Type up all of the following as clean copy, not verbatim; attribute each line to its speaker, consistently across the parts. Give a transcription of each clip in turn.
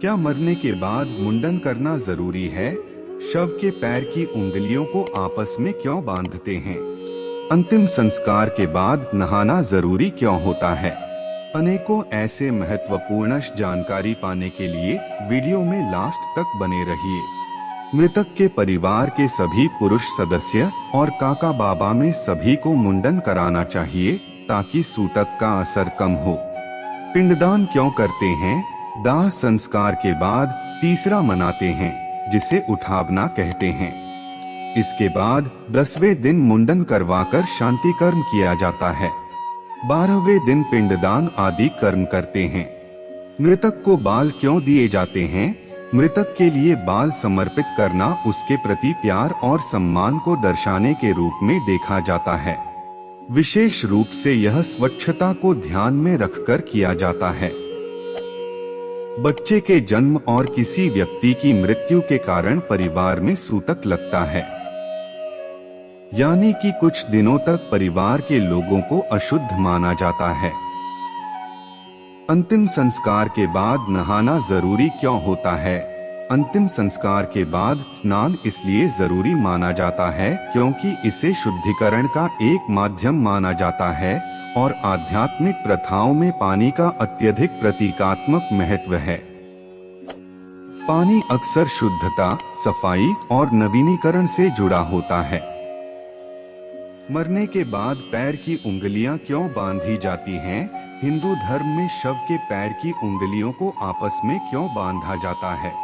Speaker 1: क्या मरने के बाद मुंडन करना जरूरी है? शव के पैर की उंगलियों को आपस में क्यों बांधते हैं? अंतिम संस्कार के बाद नहाना जरूरी क्यों होता है? अनेकों ऐसे महत्वपूर्ण जानकारी पाने के लिए वीडियो में लास्ट तक बने रहिए। मृतक के परिवार के सभी पुरुष सदस्य और काका बाबा में सभी को मुंडन कराना चाहिए ताकि सूतक का असर कम हो। पिंडदान क्यों करते हैं? दाह संस्कार के बाद तीसरा मनाते हैं जिसे उठावना कहते हैं। इसके बाद 10वें दिन मुंडन करवाकर शांति कर्म किया जाता है। 12वें दिन पिंडदान आदि कर्म करते हैं। मृतक को बाल क्यों दिए जाते हैं? मृतक के लिए बाल समर्पित करना उसके प्रति प्यार और सम्मान को दर्शाने के रूप में देखा जाता है। विशेष रूप से यह स्वच्छता को ध्यान में रखकर किया जाता है। बच्चे के जन्म और किसी व्यक्ति की मृत्यु के कारण परिवार में सूतक लगता है, यानी कि कुछ दिनों तक परिवार के लोगों को अशुद्ध माना जाता है। अंतिम संस्कार के बाद नहाना जरूरी क्यों होता है? अंतिम संस्कार के बाद स्नान इसलिए जरूरी माना जाता है क्योंकि इसे शुद्धिकरण का एक माध्यम माना जाता है और आध्यात्मिक प्रथाओं में पानी का अत्यधिक प्रतीकात्मक महत्व है। पानी अक्सर शुद्धता, सफाई और नवीनीकरण से जुड़ा होता है। मरने के बाद पैर की उंगलियां क्यों बांधी जाती हैं? हिंदू धर्म में शव के पैर की उंगलियों को आपस में क्यों बांधा जाता है?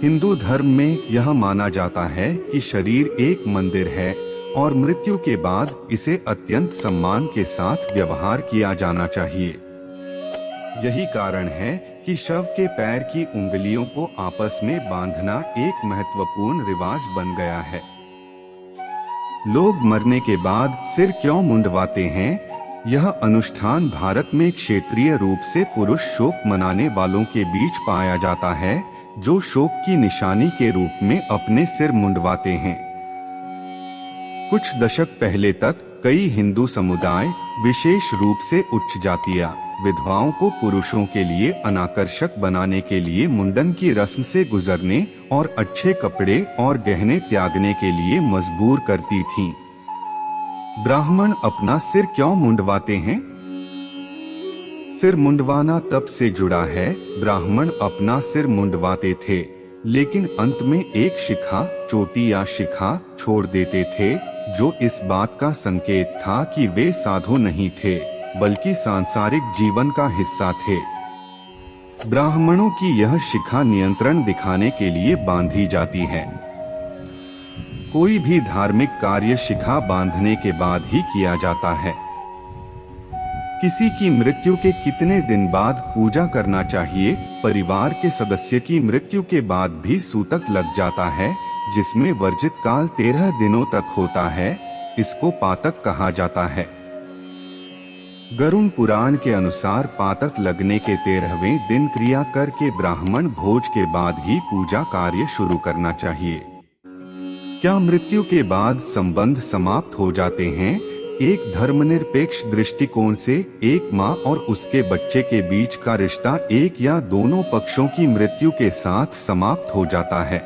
Speaker 1: हिंदू धर्म में यह माना जाता है कि शरीर एक मंदिर है और मृत्यु के बाद इसे अत्यंत सम्मान के साथ व्यवहार किया जाना चाहिए। यही कारण है कि शव के पैर की उंगलियों को आपस में बांधना एक महत्वपूर्ण रिवाज बन गया है। लोग मरने के बाद सिर क्यों मुंडवाते हैं? यह अनुष्ठान भारत में क्षेत्रीय रूप से पुरुष शोक मनाने वालों के बीच पाया जाता है, जो शोक की निशानी के रूप में अपने सिर मुंडवाते हैं। कुछ दशक पहले तक कई हिंदू समुदाय, विशेष रूप से उच्च जातियां, विधवाओं को पुरुषों के लिए अनाकर्षक बनाने के लिए मुंडन की रस्म से गुजरने और अच्छे कपड़े और गहने त्यागने के लिए मजबूर करती थीं। ब्राह्मण अपना सिर क्यों मुंडवाते हैं? सिर मुंडवाना तब से जुड़ा है। ब्राह्मण अपना सिर मुंडवाते थे, लेकिन अंत में एक शिखा, चोटी या शिखा छोड़ देते थे, जो इस बात का संकेत था कि वे साधु नहीं थे, बल्कि सांसारिक जीवन का हिस्सा थे। ब्राह्मणों की यह शिखा नियंत्रण दिखाने के लिए बांधी जाती है। कोई भी धार्मिक कार्य शिखा बांधने के बाद ही किया जाता है। किसी की मृत्यु के कितने दिन बाद पूजा करना चाहिए? परिवार के सदस्य की मृत्यु के बाद भी सूतक लग जाता है, जिसमें वर्जित काल 13 दिनों तक होता है। इसको पातक कहा जाता है। गरुड़ पुराण के अनुसार पातक लगने के 13वें दिन क्रिया करके ब्राह्मण भोज के बाद ही पूजा कार्य शुरू करना चाहिए। क्या मृत्यु के बाद संबंध समाप्त हो जाते हैं? एक धर्मनिरपेक्ष दृष्टिकोण से एक माँ और उसके बच्चे के बीच का रिश्ता एक या दोनों पक्षों की मृत्यु के साथ समाप्त हो जाता है।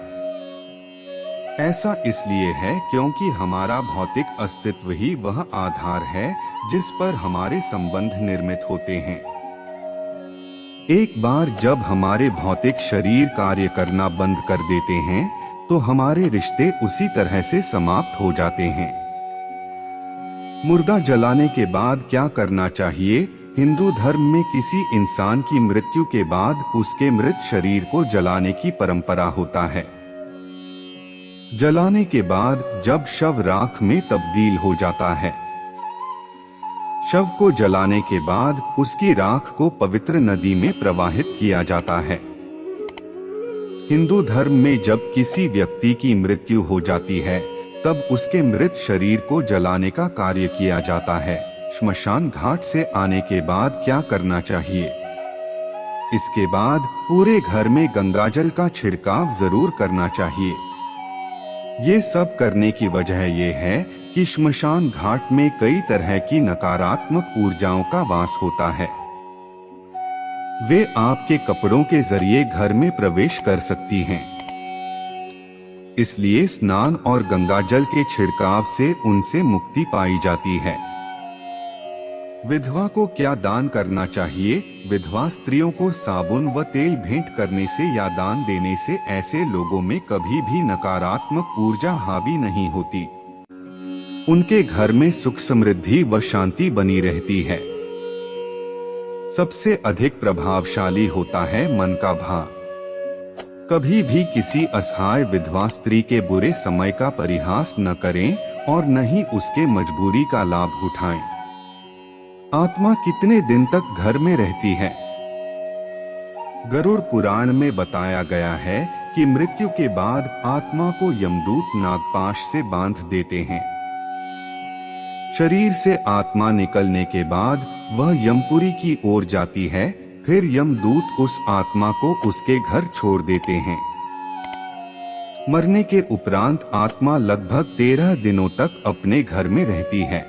Speaker 1: ऐसा इसलिए है क्योंकि हमारा भौतिक अस्तित्व ही वह आधार है जिस पर हमारे संबंध निर्मित होते हैं। एक बार जब हमारे भौतिक शरीर कार्य करना बंद कर देते हैं, तो हमारे रिश्ते उसी तरह से समाप्त हो जाते हैं। मुर्दा जलाने के बाद क्या करना चाहिए? हिंदू धर्म में किसी इंसान की मृत्यु के बाद उसके मृत शरीर को जलाने की परंपरा होता है। जलाने के बाद जब शव राख में तब्दील हो जाता है, शव को जलाने के बाद उसकी राख को पवित्र नदी में प्रवाहित किया जाता है। हिंदू धर्म में जब किसी व्यक्ति की मृत्यु हो जाती है, तब उसके मृत शरीर को जलाने का कार्य किया जाता है। श्मशान घाट से आने के बाद क्या करना चाहिए? इसके बाद पूरे घर में गंगाजल का छिड़काव जरूर करना चाहिए। ये सब करने की वजह यह है कि श्मशान घाट में कई तरह की नकारात्मक ऊर्जाओं का वास होता है। वे आपके कपड़ों के जरिए घर में प्रवेश कर सकती हैं। इसलिए स्नान और गंगाजल के छिड़काव से उनसे मुक्ति पाई जाती है। विधवा को क्या दान करना चाहिए? विधवा स्त्रियों को साबुन व तेल भेंट करने से या दान देने से ऐसे लोगों में कभी भी नकारात्मक ऊर्जा हावी नहीं होती। उनके घर में सुख समृद्धि व शांति बनी रहती है। सबसे अधिक प्रभावशाली होता है मन का भाव। कभी भी किसी असहाय विधवा स्त्री के बुरे समय का परिहास न करें और न ही उसके मजबूरी का लाभ उठाएं। आत्मा कितने दिन तक घर में रहती है? गरुड़ पुराण में बताया गया है कि मृत्यु के बाद आत्मा को यमदूत नागपाश से बांध देते हैं। शरीर से आत्मा निकलने के बाद वह यमपुरी की ओर जाती है। फिर यमदूत उस आत्मा को उसके घर छोड़ देते हैं। मरने के उपरांत आत्मा लगभग 13 दिनों तक अपने घर में रहती है।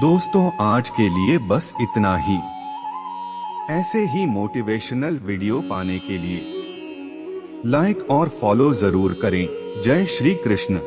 Speaker 1: दोस्तों, आज के लिए बस इतना ही। ऐसे ही मोटिवेशनल वीडियो पाने के लिए लाइक और फॉलो जरूर करें। जय श्री कृष्ण।